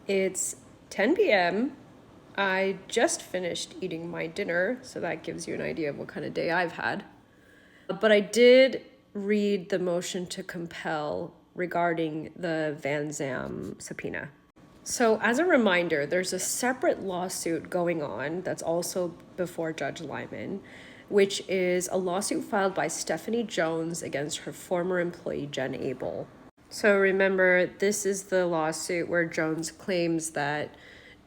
It's 10 p.m. I just finished eating my dinner, so that gives you an idea of what kind of day I've had. But I did read the motion to compel regarding the Vanzan subpoena. So, as a reminder, there's a separate lawsuit going on that's also before Judge Lyman, which is a lawsuit filed by Stephanie Jones against her former employee, Jen Abel. So remember, this is the lawsuit where Jones claims that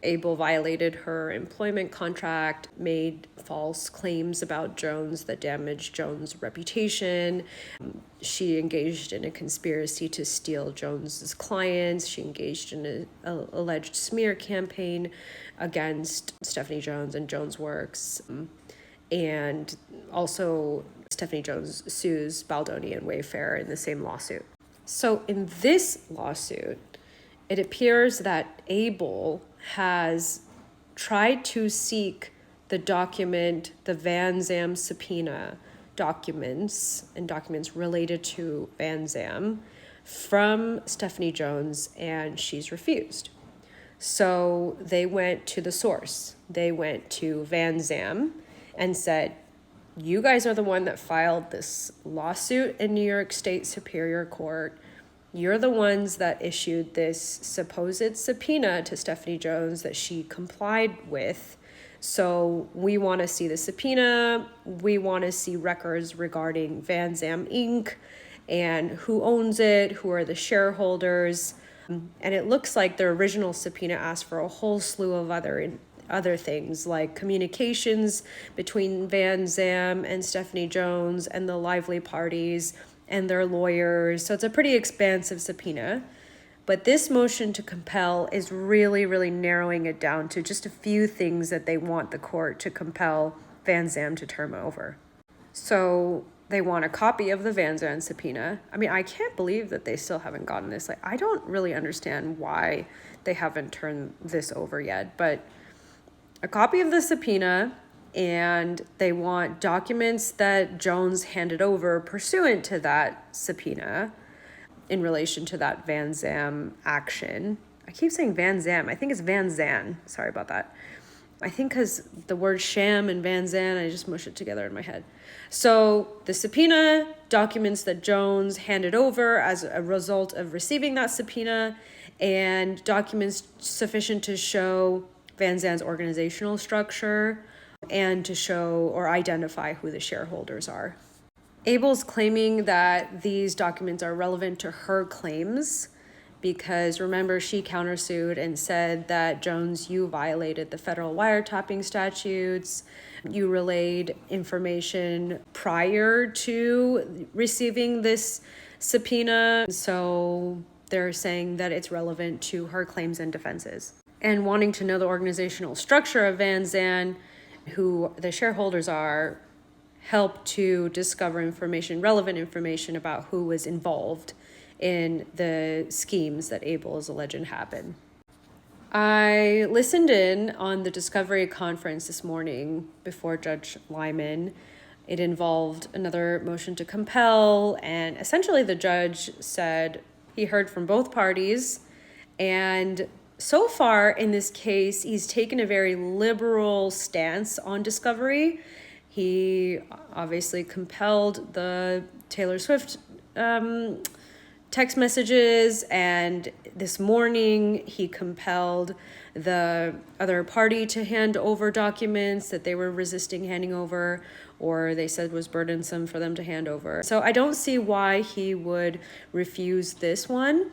Abel violated her employment contract, made false claims about Jones that damaged Jones' reputation. She engaged in a conspiracy to steal Jones's clients. She engaged in an alleged smear campaign against Stephanie Jones and Jones Works. And also, Stephanie Jones sues Baldoni and Wayfarer in the same lawsuit. So in this lawsuit, it appears that Abel has tried to seek the document, the Vanzan subpoena documents and documents related to Vanzan from Stephanie Jones, and she's refused. So they went to the source. They went to Vanzan and said, you guys are the one that filed this lawsuit in New York State Superior Court. You're the ones that issued this supposed subpoena to Stephanie Jones that she complied with. So we want to see the subpoena. We want to see records regarding Vanzan Inc. and who owns it, who are the shareholders. And it looks like the original subpoena asked for a whole slew of other things like communications between Vanzan and Stephanie Jones and the Lively parties and their lawyers. So it's a pretty expansive subpoena. But this motion to compel is really, really narrowing it down to just a few things that they want the court to compel Vanzan to turn over. So they want a copy of the Vanzan subpoena. I mean, I can't believe that they still haven't gotten this. Like, I don't really understand why they haven't turned this over yet, but a copy of the subpoena, and they want documents that Jones handed over pursuant to that subpoena in relation to that Vanzan action. I keep saying Vanzan. I think it's Vanzan. Sorry about that. I think because the word sham and Vanzan, I just mush it together in my head. So the subpoena, documents that Jones handed over as a result of receiving that subpoena, and documents sufficient to show Vanzan's organizational structure and to show or identify who the shareholders are. Abel's claiming that these documents are relevant to her claims because, remember, she countersued and said that, Jones, you violated the federal wiretapping statutes. You relayed information prior to receiving this subpoena. So they're saying that it's relevant to her claims and defenses. And wanting to know the organizational structure of Vanzan, who the shareholders are, help to discover relevant information about who was involved in the schemes that Abel is alleging happened. I listened in on the discovery conference this morning before Judge Lyman. It involved another motion to compel, and essentially the judge said he heard from both parties, and so far in this case, he's taken a very liberal stance on discovery. He obviously compelled the Taylor Swift text messages, and this morning he compelled the other party to hand over documents that they were resisting handing over, or they said was burdensome for them to hand over. So I don't see why he would refuse this one.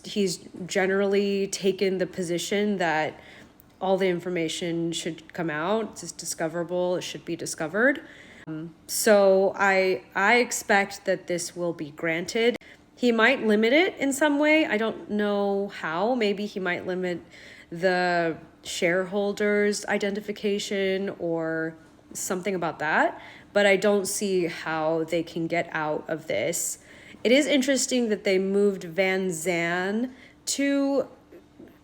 He's generally taken the position that all the information should come out. It's discoverable. It should be discovered. So I expect that this will be granted. He might limit it in some way. I don't know how. Maybe he might limit the shareholders' identification or something about that. But I don't see how they can get out of this. It is interesting that they moved Vanzan to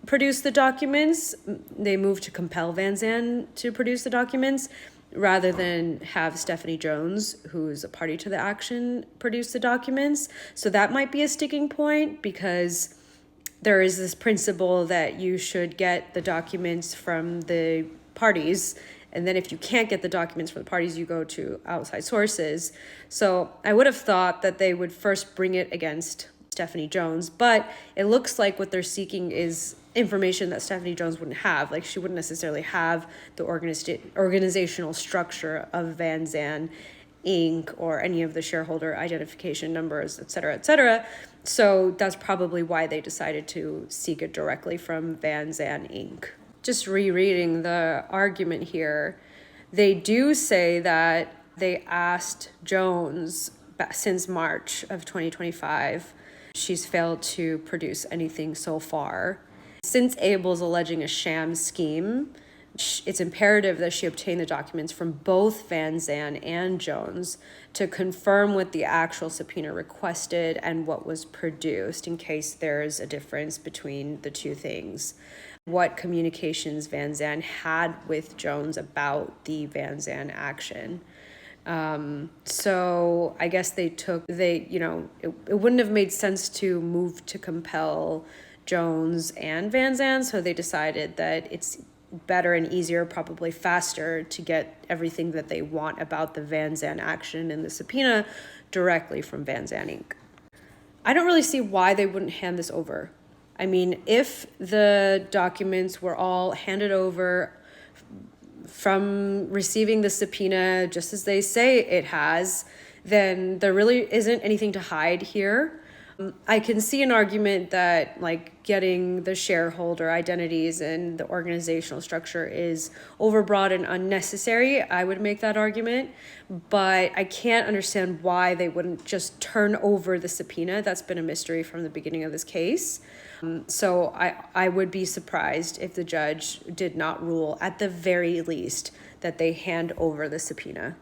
produce the documents. They moved to compel Vanzan to produce the documents rather than have Stephanie Jones, who's a party to the action, produce the documents. So that might be a sticking point because there is this principle that you should get the documents from the parties, and then if you can't get the documents from the parties, you go to outside sources. So I would have thought that they would first bring it against Stephanie Jones, but it looks like what they're seeking is information that Stephanie Jones wouldn't have. Like, she wouldn't necessarily have the organizational structure of Vanzan Inc. or any of the shareholder identification numbers, et cetera, et cetera. So that's probably why they decided to seek it directly from Vanzan Inc. Just rereading the argument here, they do say that they asked Jones since March of 2025. She's failed to produce anything so far. Since Abel's alleging a sham scheme, it's imperative that she obtain the documents from both Vanzan and Jones to confirm what the actual subpoena requested and what was produced, in case there's a difference between the two things. What communications Vanzan had with Jones about the Vanzan action. So I guess it wouldn't have made sense to move to compel Jones and Vanzan, so they decided that it's better and easier, probably faster, to get everything that they want about the Vanzan action in the subpoena directly from Vanzan Inc. I don't really see why they wouldn't hand this over. I mean, if the documents were all handed over from receiving the subpoena just as they say it has, then there really isn't anything to hide here. I can see an argument that, like, getting the shareholder identities and the organizational structure is overbroad and unnecessary. I would make that argument, but I can't understand why they wouldn't just turn over the subpoena. That's been a mystery from the beginning of this case. So I would be surprised if the judge did not rule, at the very least, that they hand over the subpoena.